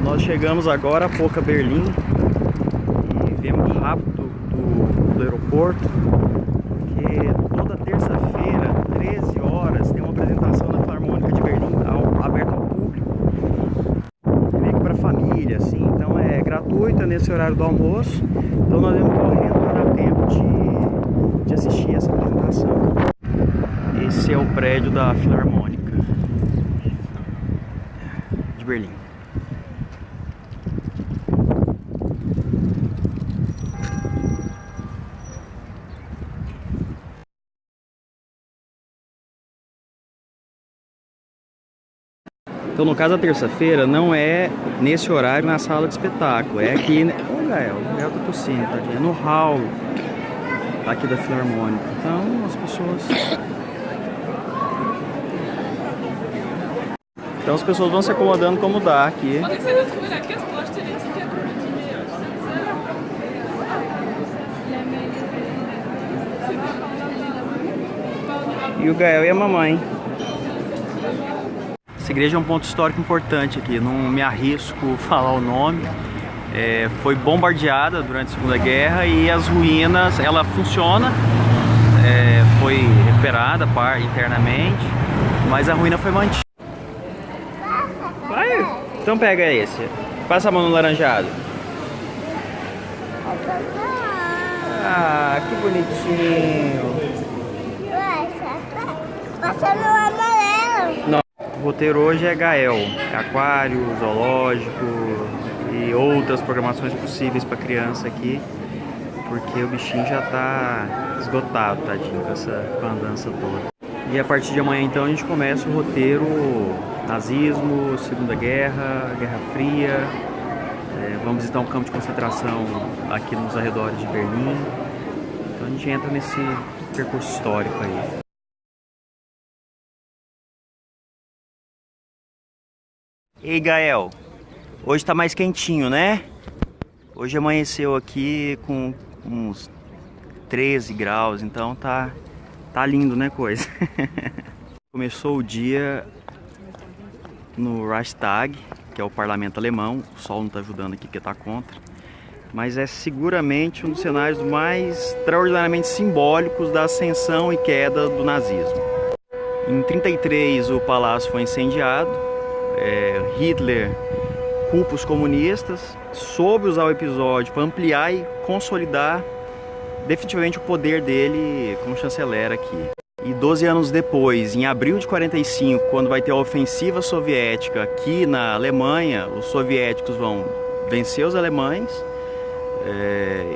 Nós chegamos agora há pouco a Berlim e viemos rápido do aeroporto, porque toda terça-feira, 13 horas, tem uma apresentação na Filarmônica de Berlim aberta ao público, meio que para família, assim, então é gratuita nesse horário do almoço, então nós vamos correndo para dar tempo de assistir essa apresentação. Esse é o prédio da Filarmônica de Berlim. Então, no caso da terça-feira, não é nesse horário na sala de espetáculo, é aqui, o Gael tá tossindo, tadinho, é no hall aqui da Filarmônica. Então, as pessoas vão se acomodando como dá aqui. E o Gael e a mamãe. Essa igreja é um ponto histórico importante aqui, não me arrisco a falar o nome. Foi bombardeada durante a Segunda Guerra e as ruínas, ela funciona, foi recuperada internamente, mas a ruína foi mantida. Vai, então pega esse, passa a mão no laranjado. Ah, que bonitinho. Passa no amarelo. Não. O roteiro hoje é Gael, aquário, zoológico e outras programações possíveis para criança aqui, porque o bichinho já tá esgotado, tadinho, com a andança toda. E a partir de amanhã então a gente começa o roteiro nazismo, Segunda Guerra, Guerra Fria, vamos visitar um campo de concentração aqui nos arredores de Berlim, então a gente entra nesse percurso histórico aí. Ei, Gael, hoje tá mais quentinho, né? Hoje amanheceu aqui com uns 13 graus, então tá lindo, né, coisa? Começou o dia no Reichstag, que é o parlamento alemão. O sol não tá ajudando aqui porque tá contra, mas é seguramente um dos cenários mais extraordinariamente simbólicos da ascensão e queda do nazismo. Em 1933 o palácio foi incendiado. Hitler culpa os comunistas, soube usar o episódio para ampliar e consolidar definitivamente o poder dele como chanceler aqui. E 12 anos depois, em abril de 45, quando vai ter a ofensiva soviética aqui na Alemanha, os soviéticos vão vencer os alemães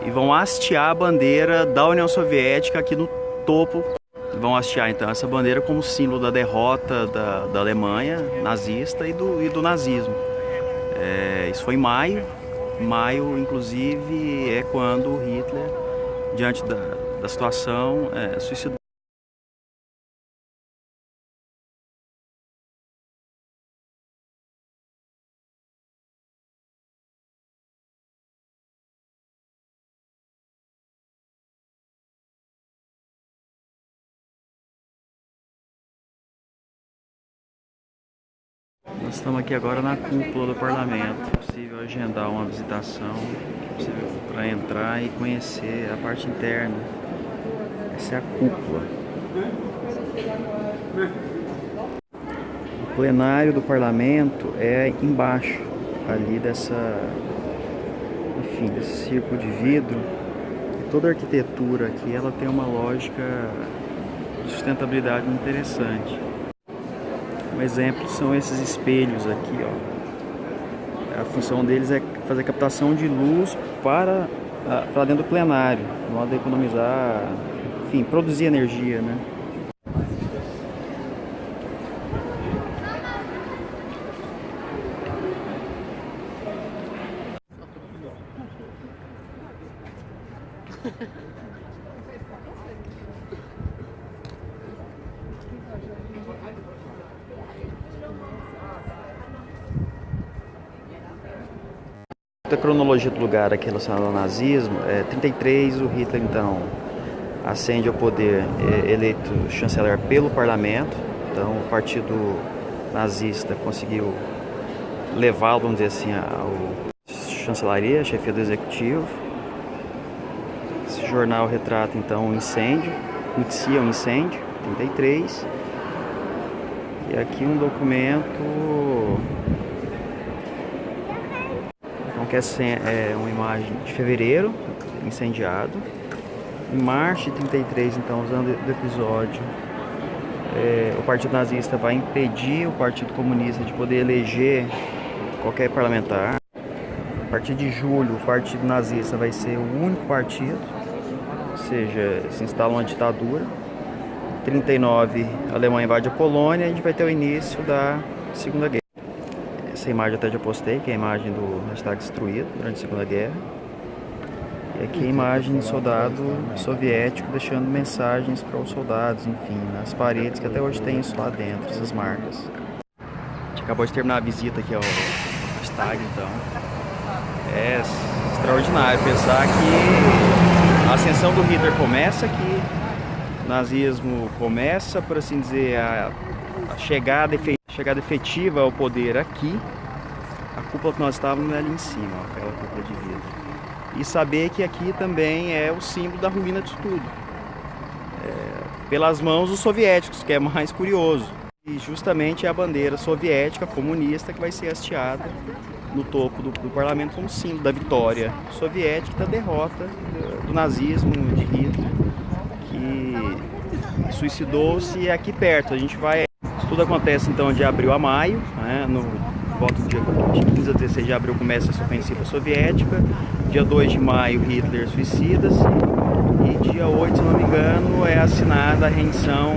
e vão hastear a bandeira da União Soviética aqui no topo. Vão hastear então essa bandeira como símbolo da derrota da Alemanha nazista e do nazismo. Isso foi em maio. Maio, inclusive, é quando Hitler, diante da situação, suicidou. Nós estamos aqui agora na cúpula do parlamento. É possível agendar uma visitação, para entrar e conhecer a parte interna. Essa é a cúpula. O plenário do parlamento é embaixo, ali desse círculo de vidro. E toda a arquitetura aqui ela tem uma lógica de sustentabilidade muito interessante. Um exemplo são esses espelhos aqui, ó. A função deles é fazer captação de luz para dentro do plenário, de modo a economizar, enfim, produzir energia, né? A cronologia do lugar aqui relacionado ao nazismo, 33 o Hitler então ascende ao poder, eleito chanceler pelo parlamento, então o partido nazista conseguiu levá-lo, vamos dizer assim, ao chancelaria, chefia do executivo. Esse jornal retrata então um incêndio, noticia um incêndio, 33. E aqui um documento, então, que é uma imagem de fevereiro, incendiado. Em março de 33, então, usando o episódio, o Partido Nazista vai impedir o Partido Comunista de poder eleger qualquer parlamentar. A partir de julho, o Partido Nazista vai ser o único partido, ou seja, se instala uma ditadura. Em 39, a Alemanha invade a Polônia e a gente vai ter o início da Segunda Guerra. Essa imagem até já postei, que é a imagem do hashtag destruído durante a Segunda Guerra. E aqui a imagem de soldado soviético deixando mensagens para os soldados, enfim, nas paredes, que até hoje tem isso lá dentro, essas marcas. A gente acabou de terminar a visita aqui ao hashtag, então. É extraordinário pensar que a ascensão do Hitler começa aqui, o nazismo começa, por assim dizer, a chegada efetiva ao poder aqui. A cúpula que nós estávamos é ali em cima, ó, aquela cúpula de vidro. E saber que aqui também é o símbolo da ruína disso tudo. Pelas mãos dos soviéticos, que é mais curioso. E justamente é a bandeira soviética comunista que vai ser hasteada no topo do parlamento como símbolo da vitória soviética, da derrota do nazismo, de Hitler, que suicidou-se aqui perto. A gente vai... Isso tudo acontece então de abril a maio, né, no volta do dia 15 a 16 de abril começa essa ofensiva soviética. Dia 2 de maio, Hitler suicida-se. E dia 8, se não me engano, é assinada a rendição,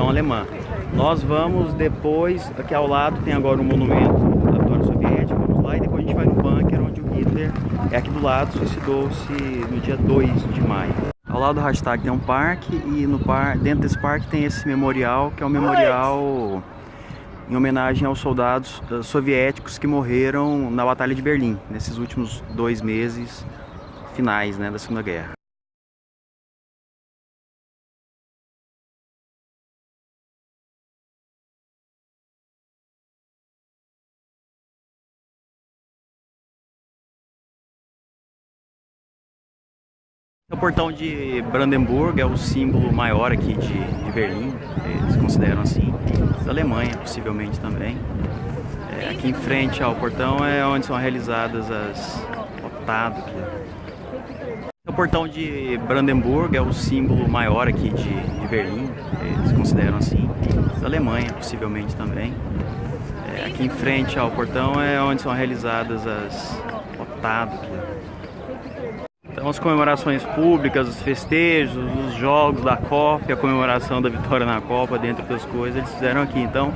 alemã. Nós vamos depois, aqui ao lado tem agora um monumento da vitória soviética, vamos lá e depois a gente vai no bunker onde o Hitler, aqui do lado, suicidou-se no dia 2 de maio. Ao lado do hashtag tem um parque e dentro desse parque tem esse memorial, que é um memorial em homenagem aos soldados soviéticos que morreram na Batalha de Berlim, nesses últimos 2 meses finais, né, da Segunda Guerra. O portão de Brandenburg é o símbolo maior aqui de Berlim, eles consideram assim, da Alemanha possivelmente também. Aqui em frente ao portão é onde são realizadas as... lotado aqui. O portão de Brandenburg é o símbolo maior aqui de Berlim, eles consideram assim, da Alemanha possivelmente também. Aqui em frente ao portão é onde são realizadas as... lotado aqui. Então as comemorações públicas, os festejos, os jogos da Copa, a comemoração da vitória na Copa, dentre outras coisas, eles fizeram aqui. Então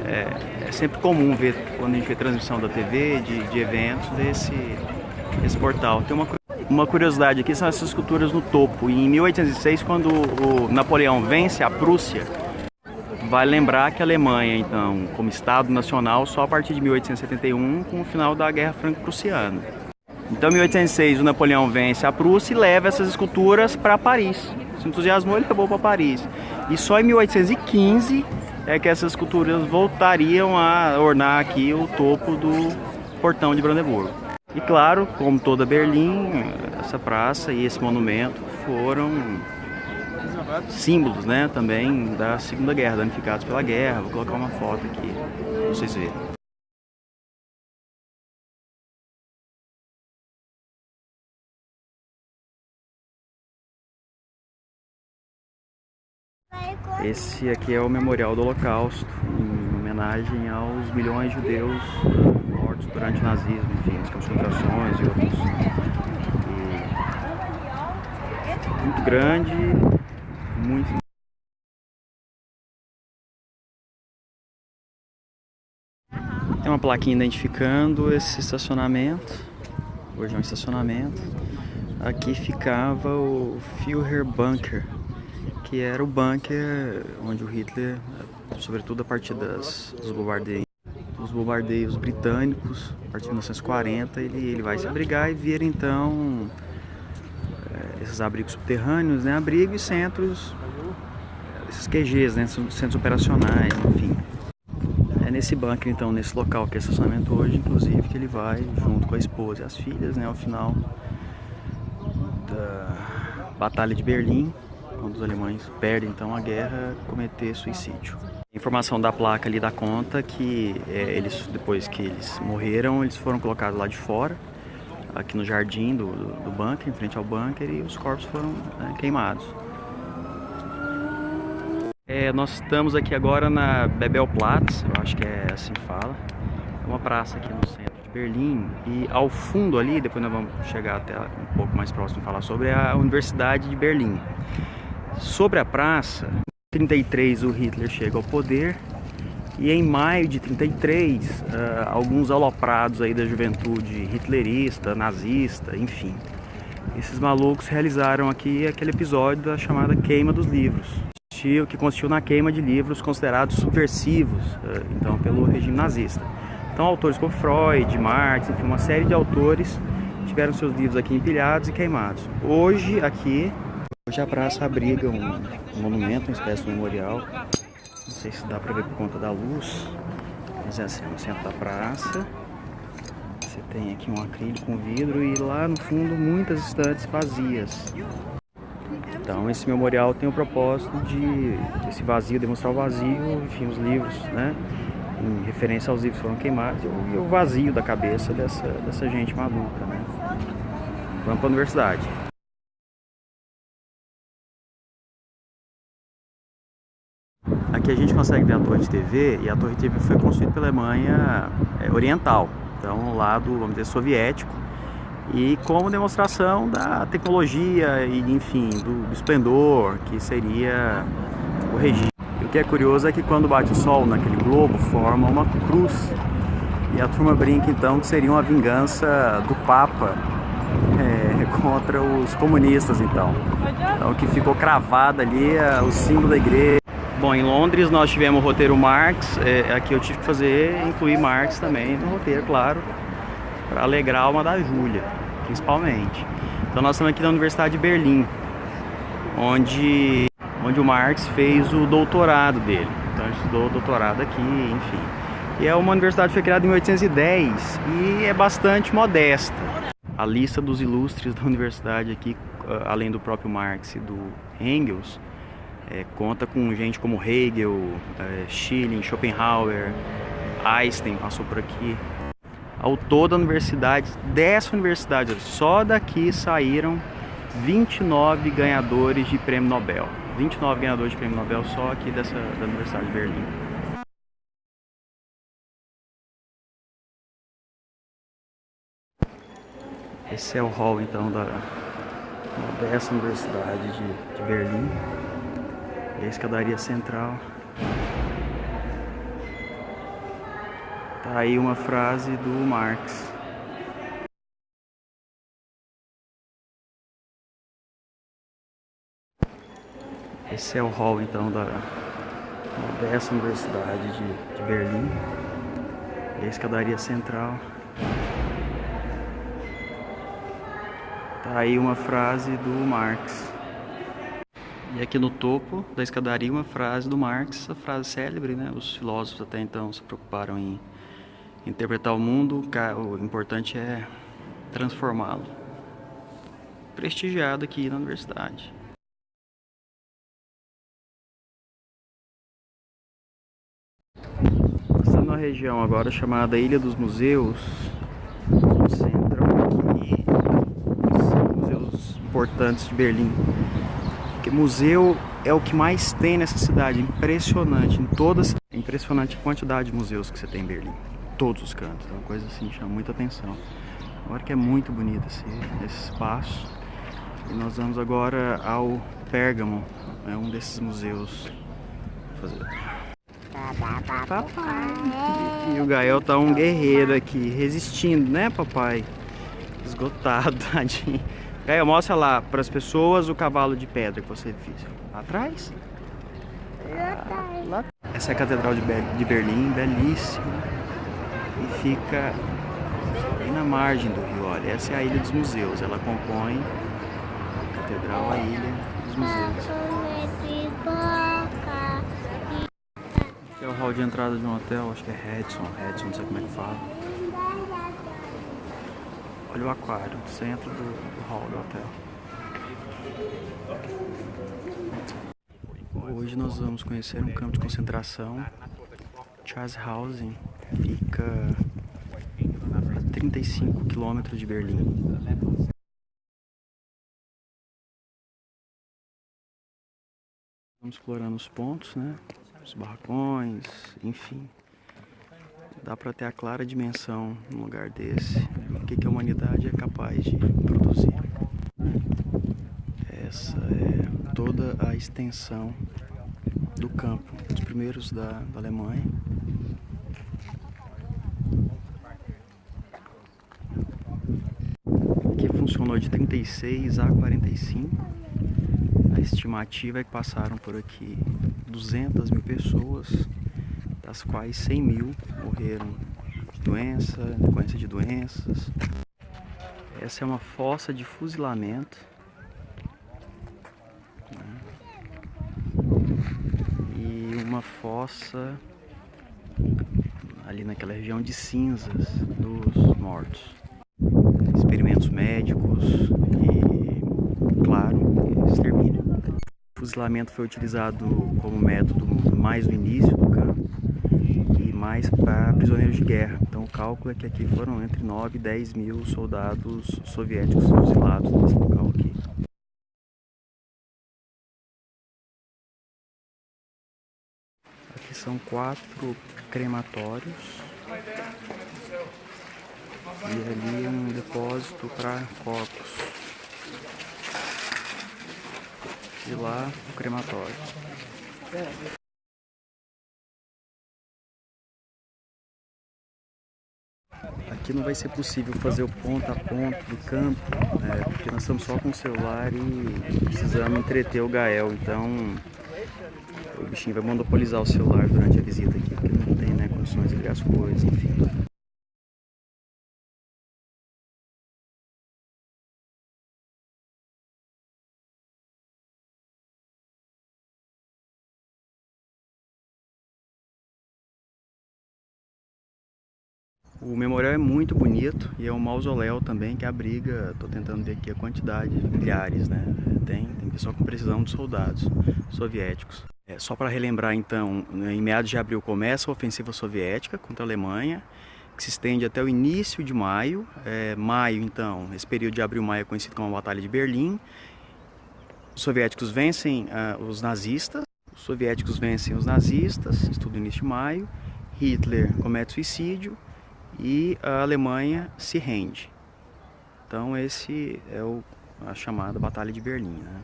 é sempre comum ver, quando a gente vê transmissão da TV, de eventos, esse portal. Tem uma curiosidade aqui, são essas esculturas no topo. E em 1806, quando o Napoleão vence a Prússia, vale lembrar que a Alemanha, então, como Estado Nacional, só a partir de 1871, com o final da Guerra Franco-Prussiana. Então, em 1806, o Napoleão vence a Prússia e leva essas esculturas para Paris. Se entusiasmou, ele levou para Paris. E só em 1815 é que essas esculturas voltariam a ornar aqui o topo do portão de Brandenburgo. E claro, como toda Berlim, essa praça e esse monumento foram símbolos, né, também da Segunda Guerra, danificados pela guerra. Vou colocar uma foto aqui para vocês verem. Esse aqui é o Memorial do Holocausto, em homenagem aos milhões de judeus mortos durante o nazismo, enfim, as concentrações e outros. Muito grande, muito... Tem uma plaquinha identificando esse estacionamento, hoje é um estacionamento. Aqui ficava o Führerbunker, que era o bunker onde o Hitler, sobretudo a partir dos bombardeios britânicos, a partir de 1940, ele vai se abrigar e vira então esses abrigos subterrâneos, né, abrigo e centros, esses QGs, né, centros operacionais, enfim. nesse bunker, então, nesse local que é estacionamento hoje, inclusive, que ele vai junto com a esposa e as filhas, né, ao final da Batalha de Berlim, quando os alemães perdem então a guerra, cometer suicídio. A informação da placa ali dá conta que eles, depois que eles morreram, eles foram colocados lá de fora, aqui no jardim do bunker, em frente ao bunker, e os corpos foram queimados. Nós estamos aqui agora na Bebelplatz, eu acho que é assim que fala. É uma praça aqui no centro de Berlim, e ao fundo ali, depois nós vamos chegar até um pouco mais próximo e falar sobre a Universidade de Berlim. Sobre a praça, em 1933 o Hitler chega ao poder, e em maio de 1933 alguns aloprados aí da juventude hitlerista, nazista, enfim, esses malucos realizaram aqui aquele episódio da chamada queima dos livros, que consistiu na queima de livros considerados subversivos, então, pelo regime nazista. Então, autores como Freud, Marx, enfim, uma série de autores tiveram seus livros aqui empilhados e queimados. Hoje a praça abriga um monumento, uma espécie de memorial. Não sei se dá para ver por conta da luz, mas é assim, no centro da praça. Você tem aqui um acrílico com vidro e lá no fundo muitas estantes vazias. Então esse memorial tem o propósito de esse vazio, demonstrar o vazio, enfim, os livros, né, em referência aos livros que foram queimados, e o vazio da cabeça dessa gente maluca, né. Vamos para a universidade. Aqui a gente consegue ver a torre de TV, e a torre de TV foi construída pela Alemanha Oriental, então lá do, vamos dizer, soviético, e como demonstração da tecnologia e, enfim, do esplendor que seria o regime. E o que é curioso é que quando bate o sol naquele globo, forma uma cruz, e a turma brinca então que seria uma vingança do Papa contra os comunistas, então que ficou cravado ali o símbolo da igreja. Bom, em Londres nós tivemos o roteiro Marx, aqui eu tive que incluir Marx também no roteiro, claro, para alegrar a alma da Júlia, principalmente. Então nós estamos aqui na Universidade de Berlim, onde o Marx fez o doutorado dele. Então ele estudou o doutorado aqui, enfim. E é uma universidade que foi criada em 1810 e é bastante modesta. A lista dos ilustres da universidade aqui, além do próprio Marx e do Engels, conta com gente como Hegel, Schelling, Schopenhauer, Einstein passou por aqui. Ao todo, a universidade, dessa universidade, só daqui saíram 29 ganhadores de prêmio Nobel. 29 ganhadores de prêmio Nobel só aqui da Universidade de Berlim. Esse é o hall, então, dessa Universidade de Berlim. E a escadaria central. Tá aí uma frase do Marx. Esse é o hall, então, dessa Universidade de Berlim. E a escadaria central. Tá aí uma frase do Marx. E aqui no topo da escadaria uma frase do Marx, a frase célebre, né? Os filósofos até então se preocuparam em interpretar o mundo, o importante é transformá-lo. Prestigiado aqui na universidade. Passando na região agora chamada Ilha dos Museus, concentram aqui os museus importantes de Berlim. Porque museu é o que mais tem nessa cidade, impressionante, impressionante a quantidade de museus que você tem em Berlim, todos os cantos, é uma coisa assim, chama muita atenção. Agora que é muito bonito esse espaço, e nós vamos agora ao Pérgamo, é um desses museus. Papai. E o Gael tá um guerreiro aqui, resistindo, né, papai? Esgotado, tadinho. Gael, mostra lá para as pessoas o cavalo de pedra que você fez. Lá atrás? Lá. Essa é a Catedral de Berlim, belíssima. E fica bem na margem do rio, olha. Essa é a Ilha dos Museus, ela compõe a Catedral, a Ilha dos Museus. É o hall de entrada de um hotel, acho que é Radisson, não sei como é que fala. Olha o aquário, no centro do hall do hotel. Hoje nós vamos conhecer um campo de concentração. Charleshausen fica a 35 quilômetros de Berlim. Vamos explorando os pontos, né? Os barracões, enfim. Dá para ter a clara dimensão num lugar desse, o que a humanidade é capaz de produzir. Essa é toda a extensão do campo, os primeiros da Alemanha. Que funcionou de 36 a 45. A estimativa é que passaram por aqui 200 mil pessoas, das quais 100 mil morreram de doença, decorrência de doenças. Essa é uma fossa de fuzilamento, né? E uma fossa ali naquela região de cinzas dos mortos. Experimentos médicos e, claro, extermínio. O fuzilamento foi utilizado como método mais no início do campo e mais para prisioneiros de guerra. Então o cálculo é que aqui foram entre 9 e 10 mil soldados soviéticos fuzilados nesse local aqui. Aqui são 4 crematórios e ali um depósito para corpos. E lá o crematório. Aqui não vai ser possível fazer o ponto a ponto do campo, né, porque nós estamos só com o celular e precisamos entreter o Gael, então o bichinho vai monopolizar o celular durante a visita aqui, porque não tem, né, condições de ligar as coisas, enfim. O memorial é muito bonito e é um mausoléu também que abriga, estou tentando ver aqui a quantidade, milhares, né? Tem pessoal com precisão de soldados soviéticos. Só para relembrar então, em meados de abril começa a ofensiva soviética contra a Alemanha, que se estende até o início de maio. Maio então, esse período de abril-maio é conhecido como a Batalha de Berlim. Os soviéticos vencem os nazistas, isso tudo no início de maio. Hitler comete suicídio e a Alemanha se rende. Então esse é a chamada Batalha de Berlim, né?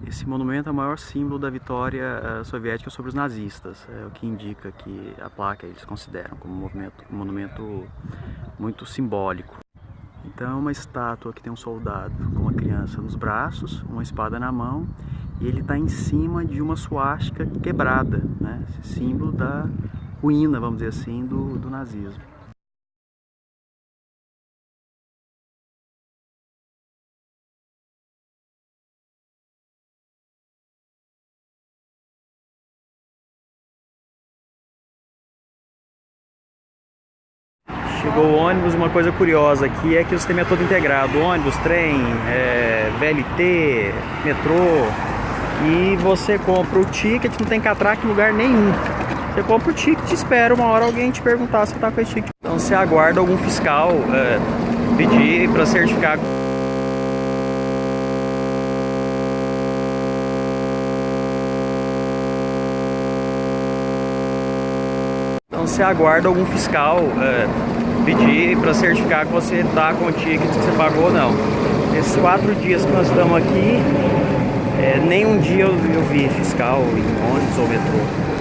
Esse monumento é o maior símbolo da vitória soviética sobre os nazistas, o que indica que a placa eles consideram como um monumento muito simbólico. Então, uma estátua que tem um soldado com uma criança nos braços, uma espada na mão, e ele está em cima de uma suástica quebrada, né? Esse símbolo da ruína, vamos dizer assim, do nazismo. Chegou o ônibus, uma coisa curiosa aqui é que o sistema é todo integrado, ônibus, trem, VLT, metrô, e você compra o ticket, não tem catraca em lugar nenhum. Você compra o ticket e espera uma hora alguém te perguntar se você está com esse ticket. Então você aguarda algum fiscal pedir para certificar. Então você aguarda algum fiscal pedir para certificar que você está com o ticket, que você pagou ou não. Esses 4 dias que nós estamos aqui, nenhum dia eu vi fiscal em ônibus ou metrô.